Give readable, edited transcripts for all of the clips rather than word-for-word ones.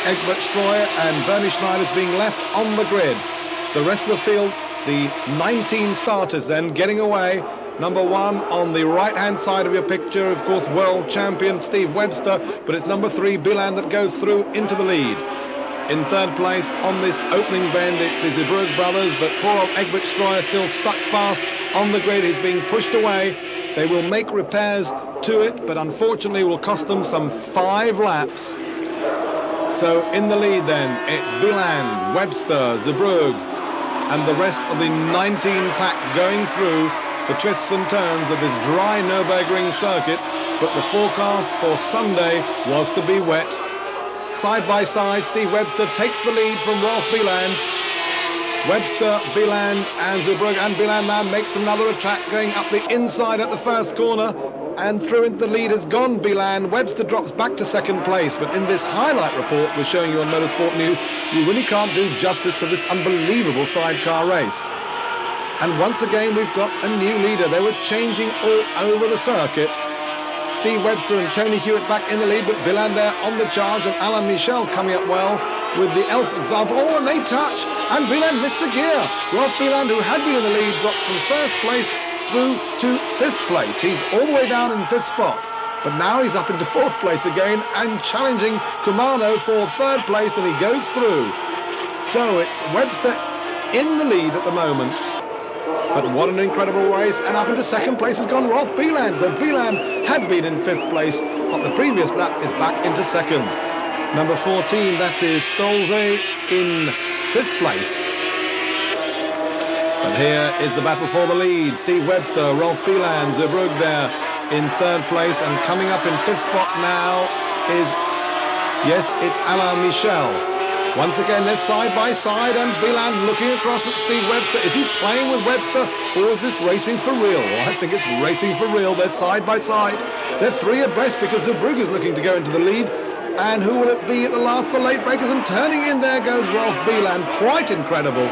Egbert Streuer and Bernie Schneider's being left on the grid. The rest of the field, the 19 starters then getting away. Number 1 on the right-hand side of your picture, of course, world champion Steve Webster, but it's number 3, Bilan, that goes through into the lead. In third place on this opening bend, it's the Zeebrugge brothers, but poor old Egbert Streuer still stuck fast on the grid. He's being pushed away. They will make repairs to it, but unfortunately will cost them some 5 laps. So in the lead then, it's Bilan, Webster, Zeebrugge, and the rest of the 19 pack going through the twists and turns of this dry Nurburgring circuit, but the forecast for Sunday was to be wet. Side by side, Steve Webster takes the lead from Rolf Bilan. Webster, Bilan and Zeebrugge, and Bilan now makes another attack going up the inside at the first corner, and through into the lead has gone Bilan. Webster drops back to second place, but in this highlight report we're showing you on Motorsport News, we really can't do justice to this unbelievable sidecar race. And once again we've got a new leader. They were changing all over the circuit. Steve Webster and Tony Hewitt back in the lead, but Bilan there on the charge, and Alain Michel coming up well with the Elf example. Oh, and they touch, and Bilan missed a gear. Rolf Bilan, who had been in the lead, drops from first place through to 5th place. He's all the way down in 5th spot, but now he's up into 4th place again and challenging Kumano for 3rd place, and he goes through. So it's Webster in the lead at the moment. But what an incredible race, and up into 2nd place has gone Rolf Bilan. So Bilan had been in 5th place on the previous lap, is back into 2nd. Number 14, that is Stolze in 5th place. But here is the battle for the lead. Steve Webster, Rolf Bilan, Zeebrugge there in 3rd place, and coming up in 5th spot now is, yes, it's Alain Michel. Once again, they're side by side, and Bilan looking across at Steve Webster. Is he playing with Webster, or is this racing for real? Well, I think it's racing for real. They're side by side. They're 3 abreast because Zeebrugge is looking to go into the lead. And who will it be at the last of the late breakers? And turning in, there goes Rolf Bilan. Quite incredible.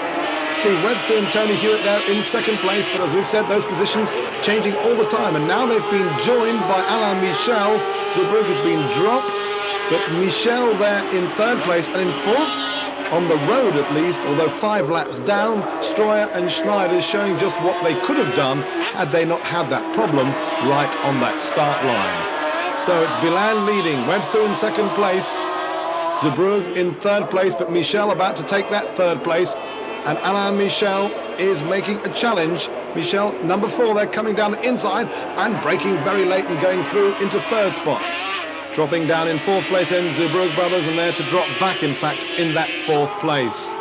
Steve Webster and Tony Hewitt there in 2nd place, but as we've said, those positions changing all the time. And now they've been joined by Alain Michel. Zeebrugge has been dropped, but Michel there in 3rd place, and in 4th, on the road at least, although 5 laps down, Streuer and Schneider showing just what they could have done had they not had that problem right on that start line. So it's Bilan leading, Webster in 2nd place, Zeebrugge in 3rd place, but Michel about to take that 3rd place, and Alain Michel is making a challenge. Michel, number 4, they're coming down the inside and braking very late and going through into 3rd spot. Dropping down in 4th place in Zeebrugge brothers, and there to drop back, in fact, in that 4th place.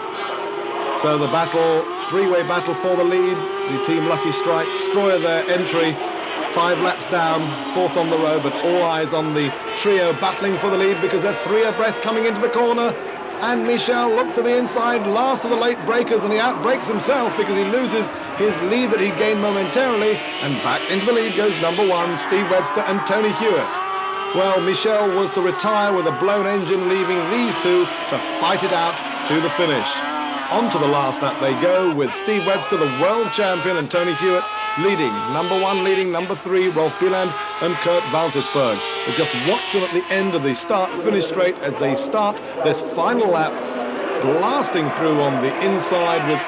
So the battle, 3-way battle for the lead. The Team Lucky Strike, Streuer their entry, 5 laps down, 4th on the road, but all eyes on the trio battling for the lead because they're 3 abreast coming into the corner. And Michel looks to the inside, last of the late breakers, and he outbreaks himself because he loses his lead that he gained momentarily, and back into the lead goes number 1, Steve Webster and Tony Hewitt. Well, Michel was to retire with a blown engine, leaving these two to fight it out to the finish. On to the last lap they go with Steve Webster, the world champion, and Tony Hewitt leading. Number 1 leading, number 3, Rolf Bilan and Kurt Waltersberg. But just watch them at the end of the start-finish straight as they start this final lap, blasting through on the inside with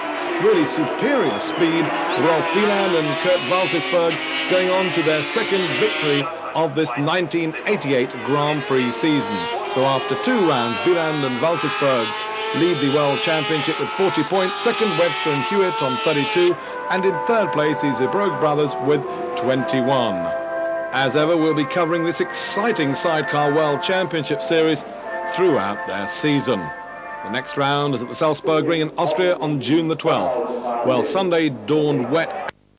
really superior speed. Rolf Bilan and Kurt Waltersberg going on to their 2nd victory of this 1988 Grand Prix season. So after 2 rounds, Bilan and Waltersberg lead the World Championship with 40 points. 2nd, Webster and Hewitt on 32. And in 3rd place, the Zeebrugge brothers with 21. As ever, we'll be covering this exciting Sidecar World Championship Series throughout their season. The next round is at the Nurburgring in Austria on June the 12th. Well, Sunday dawned wet